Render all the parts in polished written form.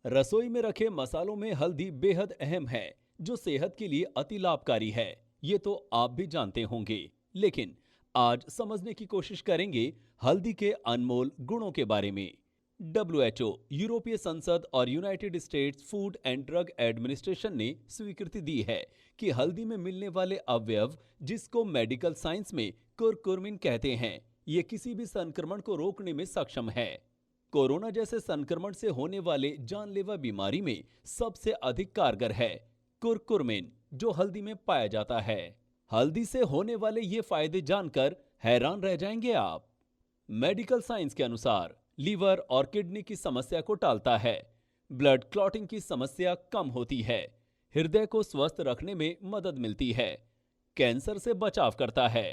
रसोई में रखे मसालों में हल्दी बेहद अहम है, जो सेहत के लिए अति लाभकारी है। ये तो आप भी जानते होंगे, लेकिन आज समझने की कोशिश करेंगे हल्दी के अनमोल गुणों के बारे में। डब्ल्यूएचओ, यूरोपीय संसद और United states food and drug administration ने स्वीकृति दी है कि हल्दी में मिलने वाले अवयव, जिसको मेडिकल साइंस में कुरकुमिन कहते हैं, ये किसी भी संक्रमण को रोकने में सक्षम है। कोरोना जैसे संक्रमण से होने वाले जानलेवा बीमारी में सबसे अधिक कारगर है कुरकुमिन, जो हल्दी में पाया जाता है। हल्दी से होने वाले ये फायदे जानकर हैरान रह जाएंगे आप। मेडिकल साइंस के अनुसार लीवर और किडनी की समस्या को टालता है, ब्लड क्लॉटिंग की समस्या कम होती है, हृदय को स्वस्थ रखने में मदद मिलती है, कैंसर से बचाव करता है,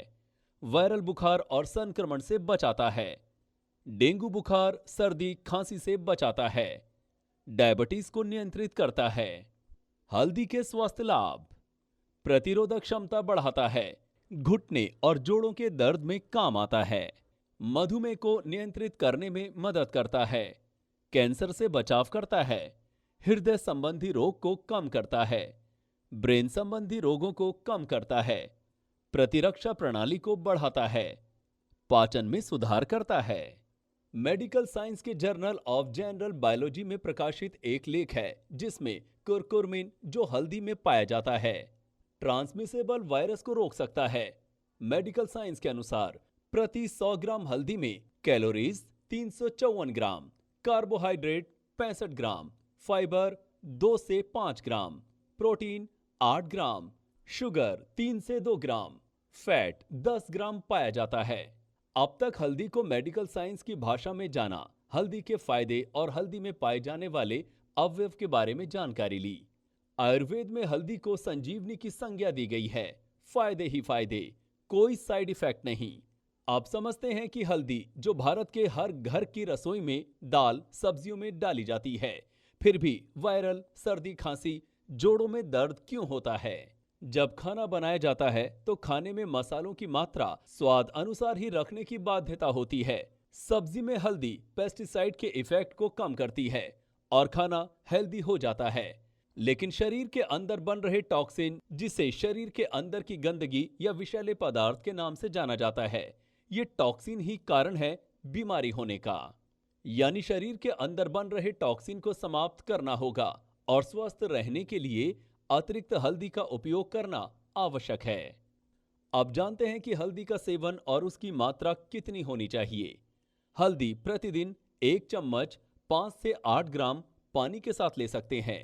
वायरल बुखार और संक्रमण से बचाता है, डेंगू बुखार, सर्दी, खांसी से बचाता है, डायबिटीज को नियंत्रित करता है। हल्दी के स्वास्थ्य लाभ: प्रतिरोधक क्षमता बढ़ाता है, घुटने और जोड़ों के दर्द में काम आता है, मधुमेह को नियंत्रित करने में मदद करता है, कैंसर से बचाव करता है, हृदय संबंधी रोग को कम करता है, ब्रेन संबंधी रोगों को कम करता है, प्रतिरक्षा प्रणाली को बढ़ाता है, पाचन में सुधार करता है। मेडिकल साइंस के जर्नल ऑफ जनरल बायोलॉजी में प्रकाशित एक लेख है जिसमें कुरकुमिन, जो हल्दी में पाया जाता है, ट्रांसमिसेबल वायरस को रोक सकता है। मेडिकल साइंस के अनुसार प्रति 100 ग्राम हल्दी में कैलोरीज 354 ग्राम, कार्बोहाइड्रेट 65 ग्राम, फाइबर 2 से 5 ग्राम, प्रोटीन 8 ग्राम, शुगर 3 से 2 ग्राम, फैट 10 ग्राम पाया जाता है। अब तक हल्दी को मेडिकल साइंस की भाषा में जाना, हल्दी के फायदे और हल्दी में पाए जाने वाले अवयव के बारे में जानकारी ली। आयुर्वेद में हल्दी को संजीवनी की संज्ञा दी गई है। फायदे ही फायदे, कोई साइड इफेक्ट नहीं। आप समझते हैं कि हल्दी, जो भारत के हर घर की रसोई में दाल सब्जियों में डाली जाती है, फिर भी वायरल, सर्दी, खांसी, जोड़ों में दर्द क्यों होता है? जब खाना बनाया जाता है तो खाने में मसालों की मात्रा स्वाद अनुसार ही रखने की बाध्यता होती है। सब्जी में हल्दी पेस्टिसाइड के इफेक्ट को कम करती है और खाना हेल्दी हो जाता है। लेकिन शरीर के अंदर बन रहे टॉक्सिन, जिसे शरीर के अंदर की गंदगी या विषैले पदार्थ के नाम से जाना जाता है, ये टॉक्सिन ही कारण है बीमारी होने का। यानी शरीर के अंदर बन रहे टॉक्सिन को समाप्त करना होगा और स्वस्थ रहने के लिए अतिरिक्त हल्दी का उपयोग करना आवश्यक है। अब जानते हैं कि हल्दी का सेवन और उसकी मात्रा कितनी होनी चाहिए। हल्दी प्रतिदिन 1 चम्मच 5 से 8 ग्राम पानी के साथ ले सकते हैं।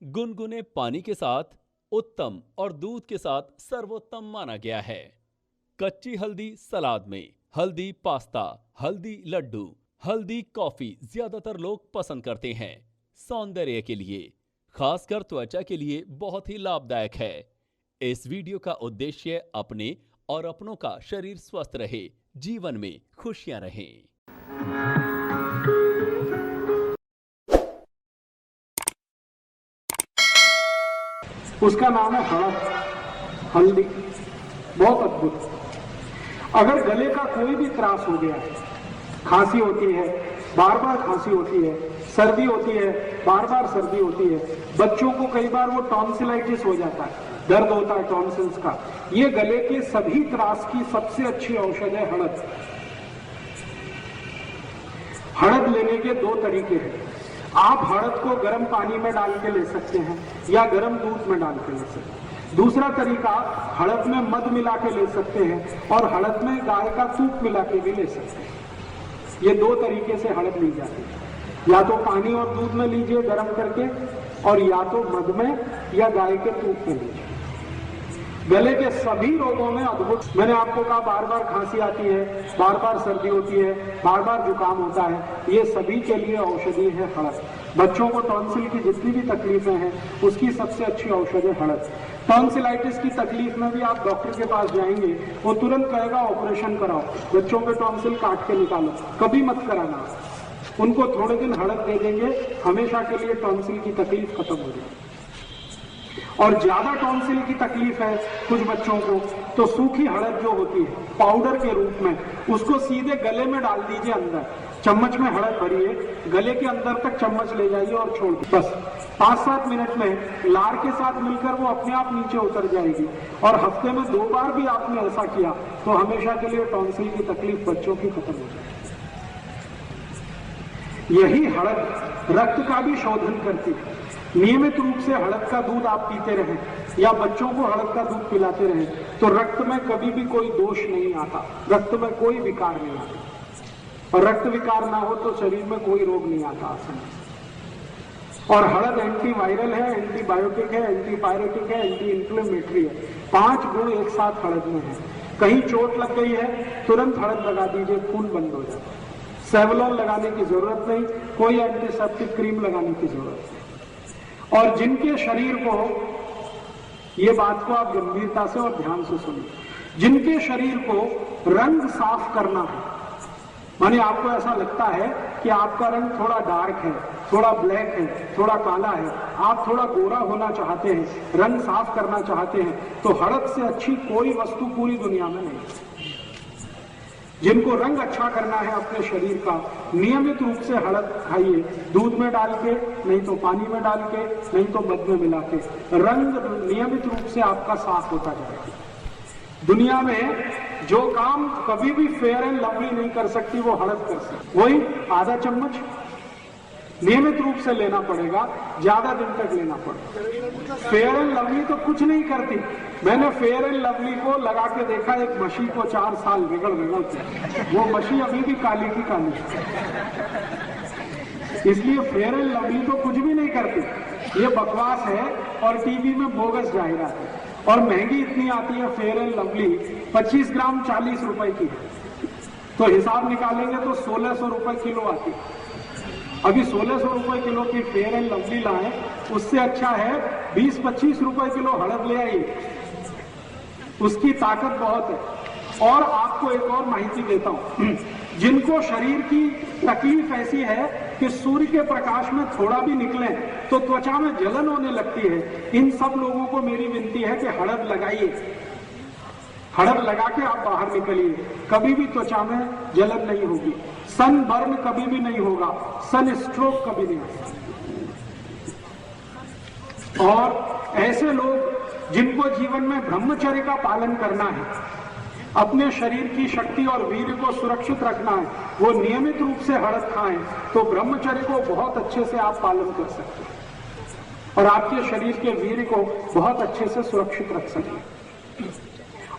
गुनगुने पानी के साथ उत्तम और दूध के साथ सर्वोत्तम माना गया है। कच्ची हल्दी सलाद में, हल्दी पास्ता, हल्दी लड्डू, हल्दी कॉफी ज्यादातर लोग पसंद करते हैं। सौंदर्य के लिए, खासकर त्वचा के लिए बहुत ही लाभदायक है। इस वीडियो का उद्देश्य अपने और अपनों का शरीर स्वस्थ रहे, जीवन में खुशियां रहें। उसका नाम है हल्दी। बहुत अद्भुत। अगर गले का कोई भी त्रास हो गया है, खांसी होती है, बार बार खांसी होती है, सर्दी होती है, बार बार सर्दी होती है, बच्चों को कई बार वो टॉन्सिलाइटिस हो जाता है, दर्द होता है टॉन्सिल्स का, ये गले के सभी त्रास की सबसे अच्छी औषध है हड़द। हड़द लेने के 2 तरीके हैं। आप हड़द को गर्म पानी में डाल के ले सकते हैं या गर्म दूध में डाल के ले सकते हैं। दूसरा तरीका, हड़द में मध मिला के ले सकते हैं और हड़द में गाय का तूप मिला के भी ले सकते हैं। ये 2 तरीके से हड़द ली जाती है। या तो पानी और दूध में लीजिए गर्म करके, और या तो मध में या गाय के तूप में लीजिए। गले के सभी रोगों में अद्भुत। मैंने आपको कहा बार बार खांसी आती है, बार बार सर्दी होती है, बार बार जुकाम होता है, ये सभी के लिए औषधि है हड़द। बच्चों को टॉन्सिल की जितनी भी तकलीफें हैं, उसकी सबसे अच्छी औषधि है हड़द। टॉन्सिलाइटिस की तकलीफ में भी आप डॉक्टर के पास जाएंगे, वो तुरंत कहेगा ऑपरेशन कराओ, बच्चों के टॉन्सिल काट के निकालो। कभी मत कराना। उनको थोड़े दिन हड़द दे देंगे, हमेशा के लिए टॉन्सिल की तकलीफ खत्म हो जाएगी। और ज्यादा टॉन्सिल की तकलीफ है कुछ बच्चों को, तो सूखी हड़द जो होती है पाउडर के रूप में, उसको सीधे गले में डाल दीजिए अंदर, चम्मच में हड़द भरिए, गले के अंदर तक चम्मच ले जाइए और छोड़ दीजिए। बस 5-7 मिनट में लार के साथ मिलकर वो अपने आप नीचे उतर जाएगी। और हफ्ते में 2 बार भी आपने ऐसा किया तो हमेशा के लिए टॉन्सिल की तकलीफ बच्चों की खत्म हो जाएगी। यही हड़द रक्त का भी शोधन करती है। नियमित रूप से हड़द का दूध आप पीते रहें या बच्चों को हड़द का दूध पिलाते रहें तो रक्त में कभी भी कोई दोष नहीं आता, रक्त में कोई विकार नहीं आता। और रक्त विकार ना हो तो शरीर में कोई रोग नहीं आता आसानी से। और हड़द एंटीवायरल है, एंटीबायोटिक है, एंटीपायरेटिक है, एंटी इंफ्लेमेटरी है। 5 गुण एक साथ हड़द में है। कहीं चोट लग गई है तुरंत हड़द लगा दीजिए, खून बंद हो जाता है। सेवलॉन लगाने की जरूरत नहीं, कोई एंटीसेप्टिक क्रीम लगाने की जरूरत नहीं। और जिनके शरीर को, ये बात को आप गंभीरता से और ध्यान से सुनिए, जिनके शरीर को रंग साफ करना है, माने आपको ऐसा लगता है कि आपका रंग थोड़ा डार्क है, थोड़ा ब्लैक है, थोड़ा काला है, आप थोड़ा गोरा होना चाहते हैं, रंग साफ करना चाहते हैं, तो हड़द से अच्छी कोई वस्तु पूरी दुनिया में नहीं है। जिनको रंग अच्छा करना है अपने शरीर का, नियमित रूप से हड़द खाइए, दूध में डाल के, नहीं तो पानी में डाल के, नहीं तो मध में मिला के। रंग नियमित रूप से आपका साफ होता जाएगा। दुनिया में जो काम कभी भी फेयर एंड लवली नहीं कर सकती वो हड़द कर सकती। वही आधा चम्मच नियमित रूप से लेना पड़ेगा, ज्यादा दिन तक लेना पड़ेगा। फेयर एंड लवली तो कुछ नहीं करती। मैंने फेयर एंड लवली को लगा के देखा एक मशी को 4 साल रगड़ के, वो मशी अभी भी काली की काली। इसलिए फेयर एंड लवली तो कुछ भी नहीं करती, ये बकवास है और टीवी में बोगस जाहिरात है। और महंगी इतनी आती है फेयर एंड लवली, 25 ग्राम 40 रुपए की है। तो हिसाब निकालेंगे तो 1600 रुपए किलो आती है। अभी 1600 रुपए किलो की फेयर एंड लवली लाए, उससे अच्छा है 20-25 रुपए किलो हड़द ले आइए, उसकी ताकत बहुत है। और आपको एक और माहिती देता हूं, जिनको शरीर की तकलीफ ऐसी है कि सूर्य के प्रकाश में थोड़ा भी निकले तो त्वचा में जलन होने लगती है, इन सब लोगों को मेरी विनती है कि हड़द लगाइए। हड़द लगा के आप बाहर निकलिए, कभी भी त्वचा में जलन नहीं होगी, सन बर्न कभी भी नहीं होगा, सन स्ट्रोक कभी नहीं होगा। और ऐसे लोग जिनको जीवन में ब्रह्मचर्य का पालन करना है, अपने शरीर की शक्ति और वीर्य को सुरक्षित रखना है, वो नियमित रूप से हड़द खाएं तो ब्रह्मचर्य को बहुत अच्छे से आप पालन कर सकते हैं और आपके शरीर के वीर्य को बहुत अच्छे से सुरक्षित रख सकते हैं।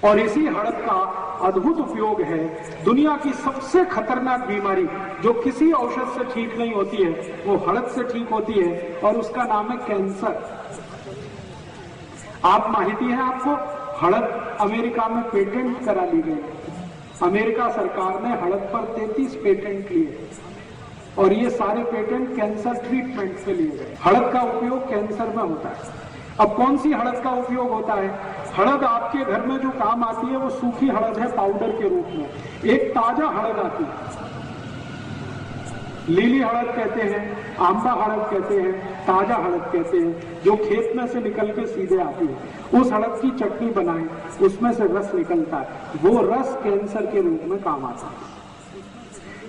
और इसी हड़द का अद्भुत उपयोग है। दुनिया की सबसे खतरनाक बीमारी जो किसी औषध से ठीक नहीं होती है, वो हड़द से ठीक होती है और उसका नाम है कैंसर। आप माहिती है आपको, हड़द अमेरिका में पेटेंट करा ली गई। अमेरिका सरकार ने हड़द पर 33 पेटेंट लिए और ये सारे पेटेंट कैंसर ट्रीटमेंट से लिए गए। हड़द का उपयोग कैंसर में होता है। अब कौन सी हड़द का उपयोग होता है? हड़द आपके घर में जो काम आती है वो सूखी हड़द है पाउडर के रूप में। एक ताजा हड़द आती है, लीली हड़द कहते हैं, आंबा हड़द कहते हैं, ताजा हड़द कहते हैं, जो खेत में से निकल के सीधे आती है। उस हड़द की चटनी बनाएं, उसमें से रस निकलता है, वो रस कैंसर के रूप में काम आता है।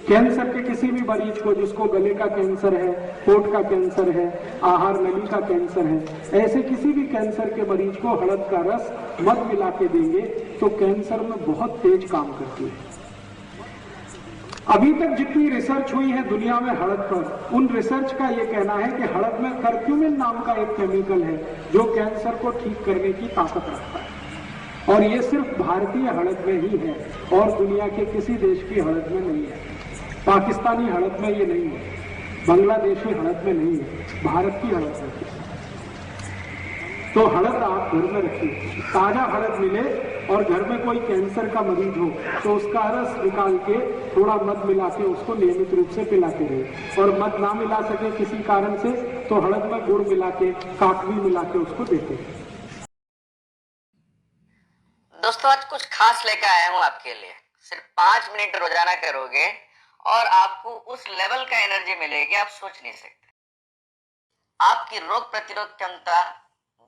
कैंसर के किसी भी मरीज को, जिसको गले का कैंसर है, पेट का कैंसर है, आहार नली का कैंसर है, ऐसे किसी भी कैंसर के मरीज को हड़द का रस मध मिला के देंगे तो कैंसर में बहुत तेज काम करती है। अभी तक जितनी रिसर्च हुई है दुनिया में हड़द पर, उन रिसर्च का ये कहना है कि हड़द में कर्क्यूमिन नाम का एक केमिकल है जो कैंसर को ठीक करने की ताकत रखता है। और ये सिर्फ भारतीय हड़द में ही है और दुनिया के किसी देश की हड़द में नहीं है। पाकिस्तानी हड़द में ये नहीं है, बांग्लादेशी हड़द में नहीं है, भारत की हड़द में है। तो हड़द आप घर में रखिए, ताजा हड़द मिले और घर में कोई कैंसर का मरीज हो तो उसका रस निकाल के थोड़ा मध मिला के उसको नियमित रूप से पिलाते रहे। और मध ना मिला सके किसी कारण से तो हड़द में गुड़ मिला के, काकवी मिला के उसको देते रहे। दोस्तों, आज कुछ खास लेकर आया हूँ आपके लिए। सिर्फ 5 मिनट रोजाना करोगे और आपको उस लेवल का एनर्जी मिलेगी आप सोच नहीं सकते। आपकी रोग प्रतिरोध क्षमता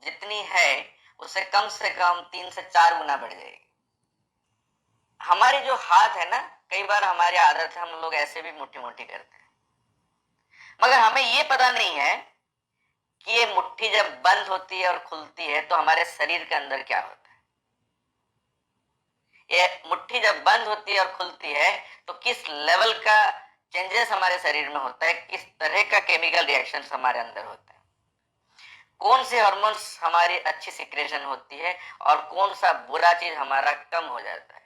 जितनी है उससे कम से कम 3 से 4 गुना बढ़ जाएगी। हमारी जो हाथ है ना, कई बार हमारी आदत है, हम लोग ऐसे भी मुट्ठी मुट्ठी करते हैं, मगर हमें ये पता नहीं है कि ये मुट्ठी जब बंद होती है और खुलती है तो हमारे शरीर के अंदर क्या होता है। ये मुट्ठी जब बंद होती है और खुलती है तो किस लेवल का चेंजेस हमारे शरीर में होता है, किस तरह का केमिकल रिएक्शंस हमारे अंदर होता है, कौन से हार्मोन्स हमारी अच्छी सिक्रेशन होती है और कौन सा बुरा चीज हमारा कम हो जाता है,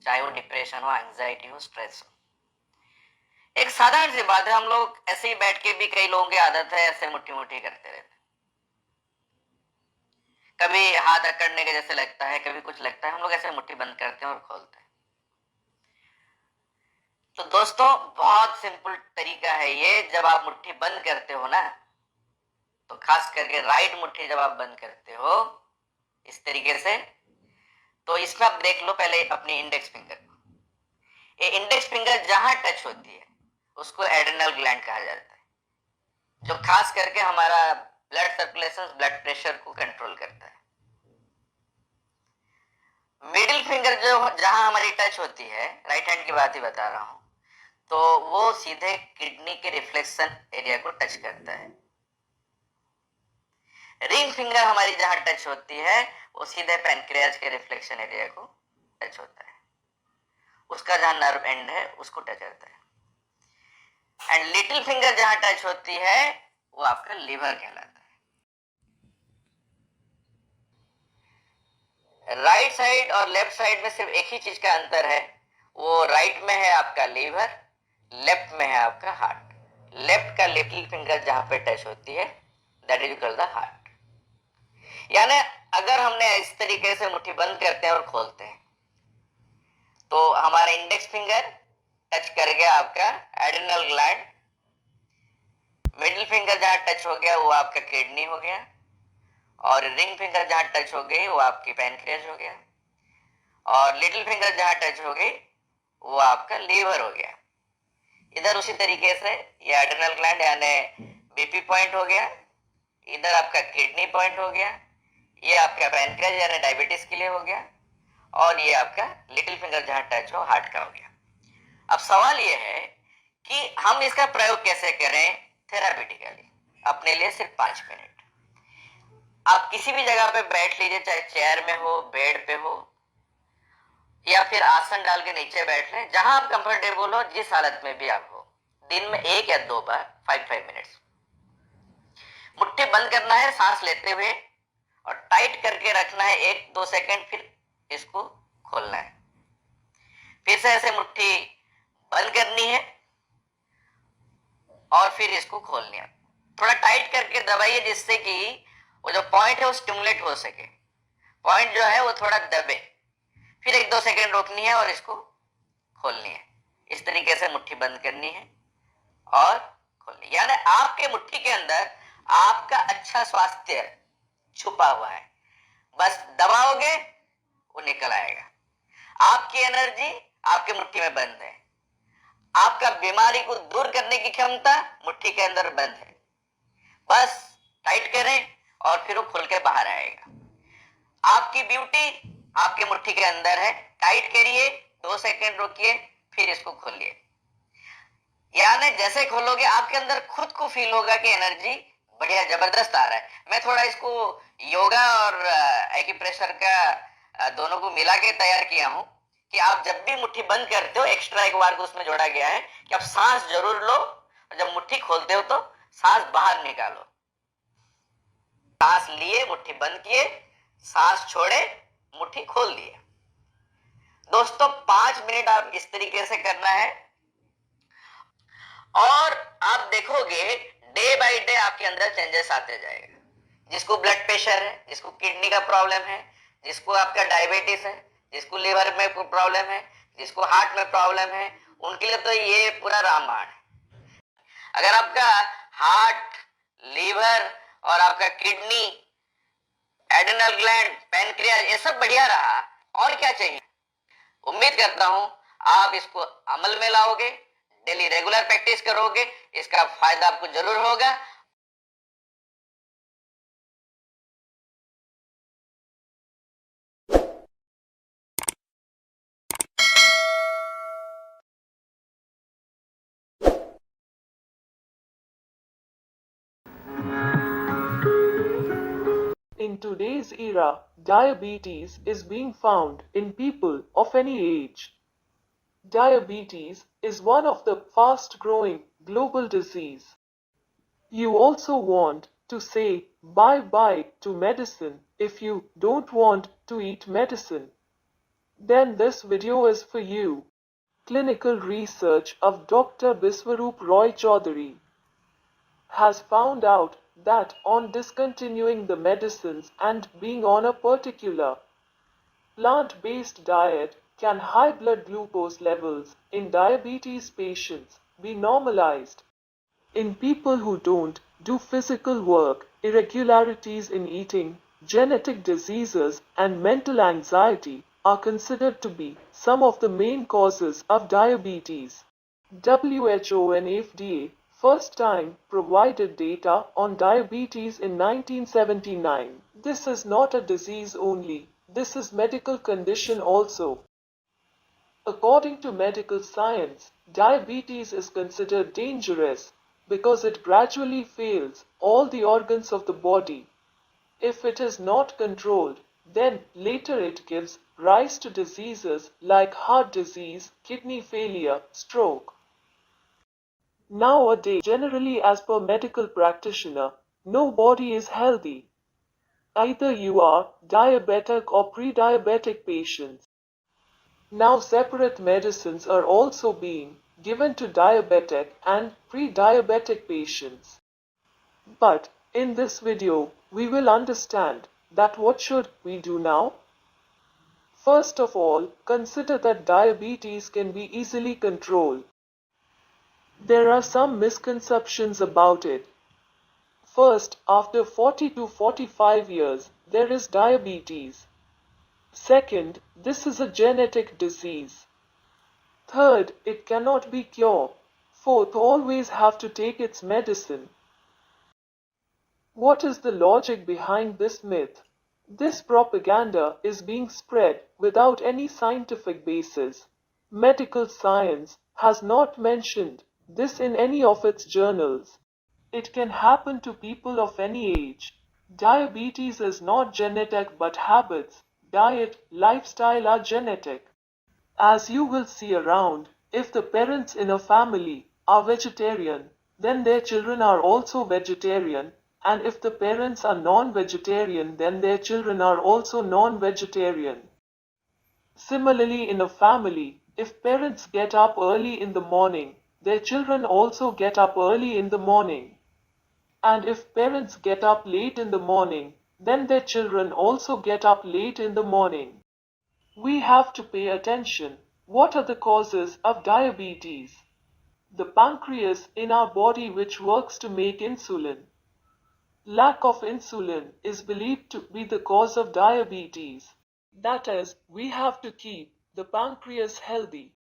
चाहे वो डिप्रेशन हो, एंजाइटी हो, स्ट्रेस हो। एक साधारण सी बात है, हम लोग ऐसे ही बैठ के भी, कई लोगों की आदत है ऐसे मुट्ठी मुट्ठी करते रहते हैं। कभी हाथ अकड़ने के जैसे लगता है, कभी कुछ लगता है, हम लोग ऐसे मुट्ठी बंद करते हैं और खोलते हैं। तो दोस्तों, बहुत सिंपल तरीका है ये। जब आप मुट्ठी बंद करते हो ना, तो खास करके राइट मुट्ठी जब आप बंद करते हो इस तरीके से, तो इसमें आप देख लो पहले अपनी इंडेक्स फिंगर को। ये इंडेक्स फिंगर जहां टच होती है उसको एड्रेनल ग्लैंड कहा जाता है, जो खास करके हमारा ब्लड सर्कुलेशन, ब्लड प्रेशर को कंट्रोल करता है। मिडिल फिंगर जो जहां हमारी टच होती है, राइट हैंड की बात ही बता रहा हूं, तो वो सीधे किडनी के रिफ्लेक्शन एरिया को टच करता है। रिंग फिंगर हमारी जहां टच होती है वो सीधे पैनक्रियाज के रिफ्लेक्शन एरिया को टच होता है, उसका जहां नर्व एंड है उसको टच करता है। एंड लिटिल फिंगर जहां टच होती है वो आपका लीवर कहलाता है। राइट साइड और लेफ्ट साइड में सिर्फ एक ही चीज का अंतर है, वो राइट में है आपका लीवर, लेफ्ट में है आपका हार्ट। लेफ्ट का लिटिल फिंगर जहां पे टच होती है that is called the heart. यानी अगर हमने इस तरीके से मुट्ठी बंद करते हैं और खोलते हैं तो हमारा इंडेक्स फिंगर टच कर गया आपका एड्रेनल ग्लैंड, मिडिल फिंगर जहां टच हो गया वो आपका किडनी हो गया, और रिंग फिंगर जहां टच हो गई वो आपकी पैनक्रियाज हो गया, और लिटिल फिंगर जहां टच हो गई वो आपका लीवर हो गया। इधर उसी तरीके से ये एड्रेनल ग्लैंड यानी बीपी पॉइंट हो गया, इधर आपका किडनी पॉइंट हो गया, ये आपका पैनक्रियाज यानी डायबिटीज के लिए हो गया, और ये आपका लिटिल फिंगर जहां टच हो हार्ट का हो गया। अब सवाल ये है कि हम इसका प्रयोग कैसे करें थेरापिटिकली, अपने लिए सिर्फ 5 मिनट। आप किसी भी जगह पे बैठ लीजिए, चाहे चेयर में हो, बेड पे हो, या फिर आसन डाल के नीचे बैठ लें, जहां आप कंफर्टेबल हो, जिस हालत में भी आप हो। दिन में 1 या 2 बार 5 मिनट्स मुट्ठी बंद करना है सांस लेते हुए, और टाइट करके रखना है 1-2 सेकंड, फिर इसको खोलना है। फिर से ऐसे मुट्ठी बंद करनी है और फिर इसको खोलनी है। थोड़ा टाइट करके दबाइए जिससे कि वो जो पॉइंट है वो स्टिमुलेट हो सके, पॉइंट जो है वो थोड़ा दबे। फिर 1-2 सेकंड रोकनी है और इसको खोलनी है। इस तरीके से मुट्ठी बंद करनी है और खोलनी, यानी आपके मुट्ठी के अंदर आपका अच्छा स्वास्थ्य छुपा हुआ है, बस दबाओगे वो निकल आएगा। आपकी एनर्जी आपके मुट्ठी में बंद है, आपका बीमारी को दूर करने की क्षमता मुट्ठी के अंदर बंद है। बस टाइट करें और फिर वो खुल के बाहर आएगा। आपकी ब्यूटी आपके मुट्ठी के अंदर है, टाइट करिए, 2 सेकंड रोकिए, फिर इसको खोलिए। यानी जैसे खोलोगे आपके अंदर खुद को फील होगा कि एनर्जी बढ़िया जबरदस्त आ रहा है। मैं थोड़ा इसको योगा और एक्यूप्रेशर का दोनों को मिला के तैयार किया हूं कि आप जब भी मुट्ठी बंद करते हो, एक्स्ट्रा एक बार को उसमें जोड़ा गया है कि आप सांस जरूर लो, और जब मुट्ठी खोलते हो तो सांस बाहर निकालो। सांस लिए, मुट्ठी बंद किए, सांस छोड़े, मुट्ठी खोल दिए। दोस्तों 5 मिनट आप इस तरीके से करना है, और आप देखोगे डे बाय डे आपके अंदर चेंजेस आते जाएगा। जिसको ब्लड प्रेशर है, जिसको किडनी का प्रॉब्लम है, जिसको आपका डायबिटीज है, जिसको लिवर में कोई प्रॉब्लम है, जिसको हार्ट में प्रॉब्लम है, उनके लिए तो ये पूरा रामबाण है। अगर आपका हार्ट, लीवर और आपका किडनी, एड्रेनल ग्लैंड, पैनक्रियाज ये सब बढ़िया रहा, और क्या चाहिए। उम्मीद करता हूं आप इसको अमल में लाओगे, डेली रेगुलर प्रैक्टिस करोगे, इसका फायदा आपको जरूर होगा। In today's era, diabetes is being found in people of any age. Diabetes is one of the fast-growing global disease. You also want to say bye-bye to medicine if you don't want to eat medicine. Then this video is for you. Clinical research of Dr. Biswaroop Roy Chaudhary has found out that on discontinuing the medicines and being on a particular plant-based diet can high blood glucose levels in diabetes patients be normalized. In people who don't do physical work, irregularities in eating, genetic diseases, and mental anxiety are considered to be some of the main causes of diabetes. WHO and FDA first time provided data on diabetes in 1979. This is not a disease only, this is medical condition also. According to medical science, diabetes is considered dangerous because it gradually fails all the organs of the body. If it is not controlled, then later it gives rise to diseases like heart disease, kidney failure, stroke. Nowadays, generally as per medical practitioner, nobody is healthy. Either you are diabetic or pre-diabetic patients. Now separate medicines are also being given to diabetic and pre-diabetic patients. But in this video, we will understand that what should we do now? First of all, consider that diabetes can be easily controlled. There are some misconceptions about it. First, after 40 to 45 years, there is diabetes. Second, this is a genetic disease. Third, it cannot be cured. Fourth, always have to take its medicine. What is the logic behind this myth? This propaganda is being spread without any scientific basis. Medical science has not mentioned this in any of its journals. It can happen to people of any age. Diabetes is not genetic but habits, diet, lifestyle are genetic. As you will see around, if the parents in a family are vegetarian, then their children are also vegetarian, and if the parents are non-vegetarian, then their children are also non-vegetarian. Similarly, in a family, if parents get up early in the morning, their children also get up early in the morning. And if parents get up late in the morning, then their children also get up late in the morning. We have to pay attention. What are the causes of diabetes? The pancreas in our body which works to make insulin. Lack of insulin is believed to be the cause of diabetes. That is, we have to keep the pancreas healthy.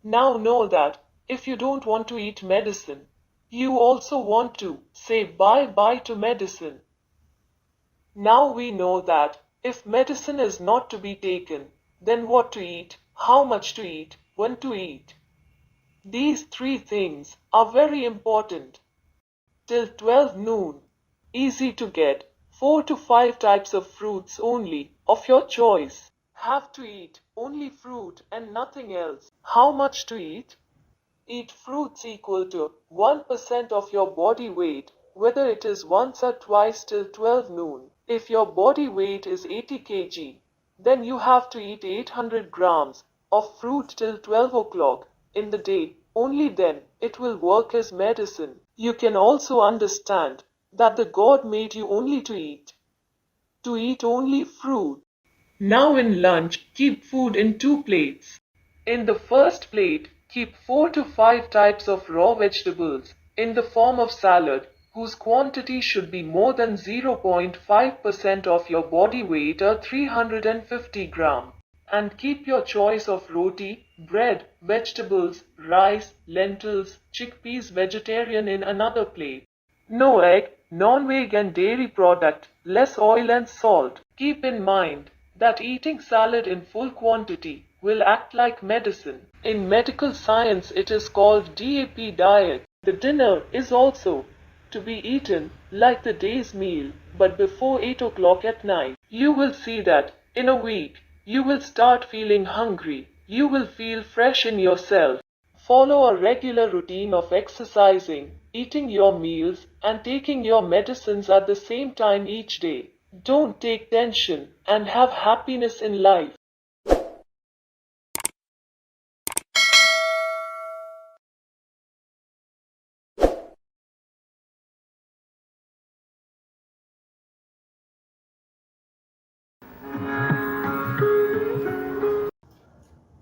Now know that if you don't want to eat medicine, you also want to say bye-bye to medicine. Now we know that if medicine is not to be taken, then what to eat, how much to eat, when to eat. These three things are very important. Till 12 noon, easy to get, 4 to 5 types of fruits only, of your choice. Have to eat only fruit and nothing else. How much to eat? Eat fruits equal to 1% of your body weight, whether it is once or twice till 12 noon. If your body weight is 80 kg, then you have to eat 800 grams of fruit till 12 o'clock in the day. Only then it will work as medicine. You can also understand that the God made you only to eat only fruit. Now in lunch, keep food in 2 plates. In the first plate, keep 4 to 5 types of raw vegetables in the form of salad, whose quantity should be more than 0.5% of your body weight or 350 grams. And keep your choice of roti, bread, vegetables, rice, lentils, chickpeas vegetarian in another plate. No egg, non-veg and dairy product, less oil and salt. Keep in mind that eating salad in full quantity will act like medicine. In medical science it is called DAP diet. The dinner is also to be eaten like the day's meal, but before 8 o'clock at night. You will see that in a week, you will start feeling hungry. You will feel fresh in yourself. Follow a regular routine of exercising, eating your meals, and taking your medicines at the same time each day. Don't take tension and have happiness in life.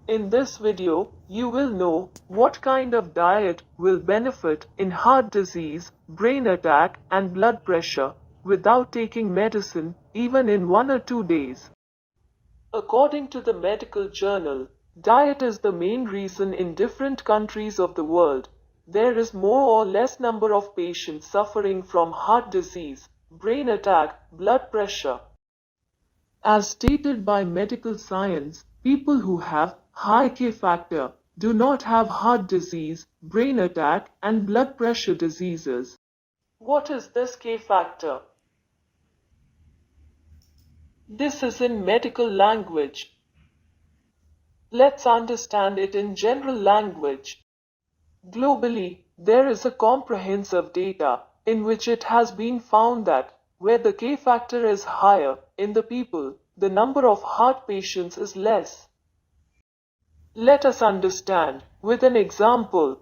In this video, you will know what kind of diet will benefit in heart disease, brain attack, and blood pressure without taking medicine even in 1 or 2 days. According to the medical journal, diet is the main reason in different countries of the world there is more or less number of patients suffering from heart disease, brain attack, blood pressure. As stated by medical science, people who have high K factor do not have heart disease, brain attack, and blood pressure diseases. What is this K factor? This is in medical language. Let's understand it in general language. Globally, there is a comprehensive data in which it has been found that where the K factor is higher in the people, the number of heart patients is less. Let us understand with an example.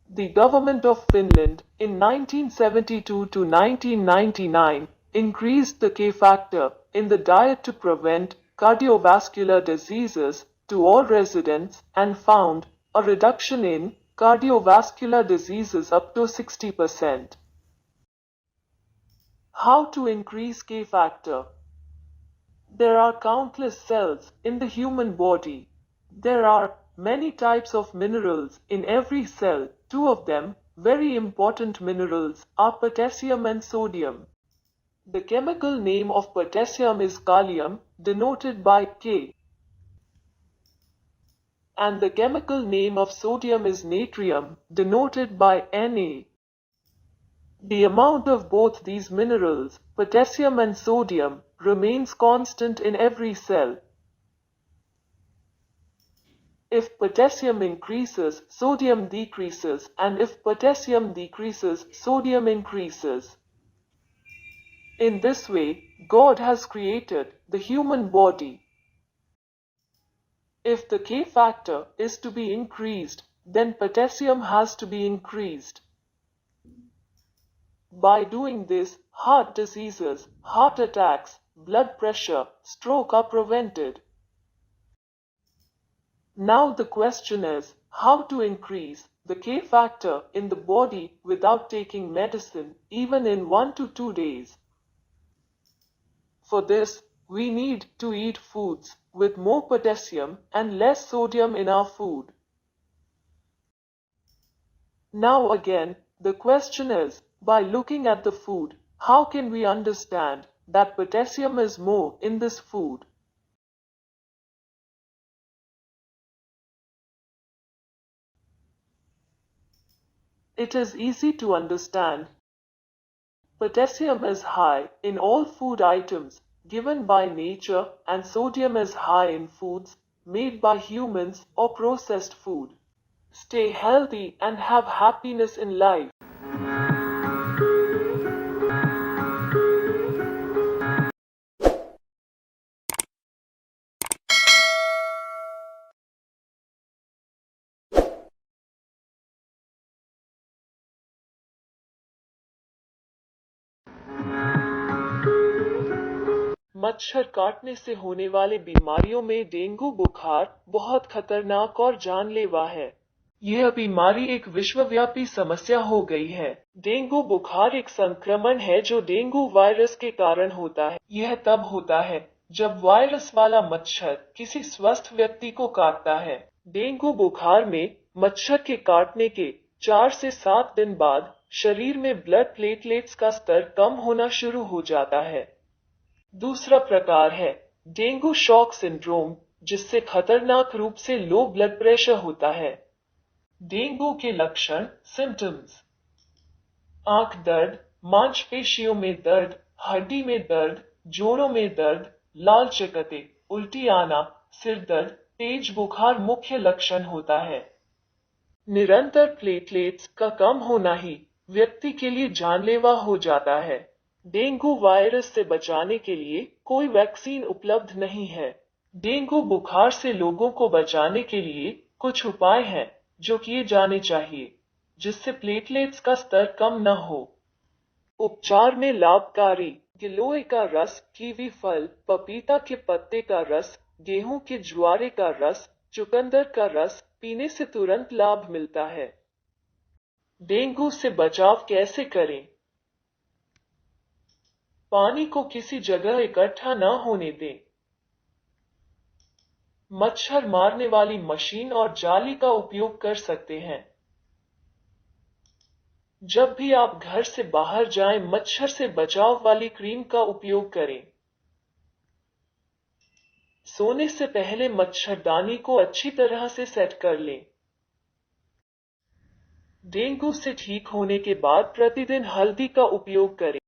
The government of Finland in 1972 to 1999 increased the K factor in the diet to prevent cardiovascular diseases to all residents and found a reduction in cardiovascular diseases up to 60%. How to increase K factor? There are countless cells in the human body. There are many types of minerals in every cell. Two of them, very important minerals, are potassium and sodium. The chemical name of potassium is kalium, denoted by K. And the chemical name of sodium is natrium, denoted by Na. The amount of both these minerals, potassium and sodium, remains constant in every cell. If potassium increases, sodium decreases, and if potassium decreases, sodium increases. In this way, God has created the human body. If the K factor is to be increased, then potassium has to be increased. By doing this, heart diseases, heart attacks, blood pressure, stroke are prevented. Now the question is, how to increase the K factor in the body without taking medicine, even in 1 to 2 days. For this, we need to eat foods with more potassium and less sodium in our food. Now again, the question is, by looking at the food, how can we understand that potassium is more in this food? It is easy to understand. Potassium is high in all food items given by nature, and sodium is high in foods made by humans or processed food. Stay healthy and have happiness in life. मच्छर काटने से होने वाले बीमारियों में dengue बुखार बहुत खतरनाक और जानलेवा है। यह बीमारी एक विश्वव्यापी समस्या हो गई है। डेंगू बुखार एक संक्रमण है जो डेंगू वायरस के कारण होता है। यह तब होता है जब वायरस वाला मच्छर किसी स्वस्थ व्यक्ति को काटता है। डेंगू बुखार में मच्छर के काटने के 4 से 7 दिन बाद शरीर में ब्लड प्लेटलेट्स का स्तर कम होना शुरू हो जाता है। दूसरा प्रकार है डेंगू शॉक सिंड्रोम, जिससे खतरनाक रूप से लो ब्लड प्रेशर होता है। डेंगू के लक्षण सिम्टम्स। आंख दर्द, मांसपेशियों में दर्द, हड्डी में दर्द, जोड़ों में दर्द, लाल चकत्ते, उल्टी आना, सिर दर्द, तेज बुखार मुख्य लक्षण होता है। निरंतर प्लेटलेट्स का कम होना ही व्यक्ति के लिए जानलेवा हो जाता है। डेंगू वायरस से बचाने के लिए कोई वैक्सीन उपलब्ध नहीं है। डेंगू बुखार से लोगों को बचाने के लिए कुछ उपाय हैं जो किए जाने चाहिए, जिससे प्लेटलेट्स का स्तर कम न हो। उपचार में लाभकारी गिलोय का रस, कीवी फल, पपीता के पत्ते का रस, गेहूं के ज्वारे का रस, चुकंदर का रस पीने से तुरंत लाभ मिलता है। डेंगू से बचाव कैसे करें? पानी को किसी जगह इकट्ठा न होने दें। मच्छर मारने वाली मशीन और जाली का उपयोग कर सकते हैं। जब भी आप घर से बाहर जाएं, मच्छर से बचाव वाली क्रीम का उपयोग करें। सोने से पहले मच्छरदानी को अच्छी तरह से सेट कर लें। डेंगू से ठीक होने के बाद प्रतिदिन हल्दी का उपयोग करें।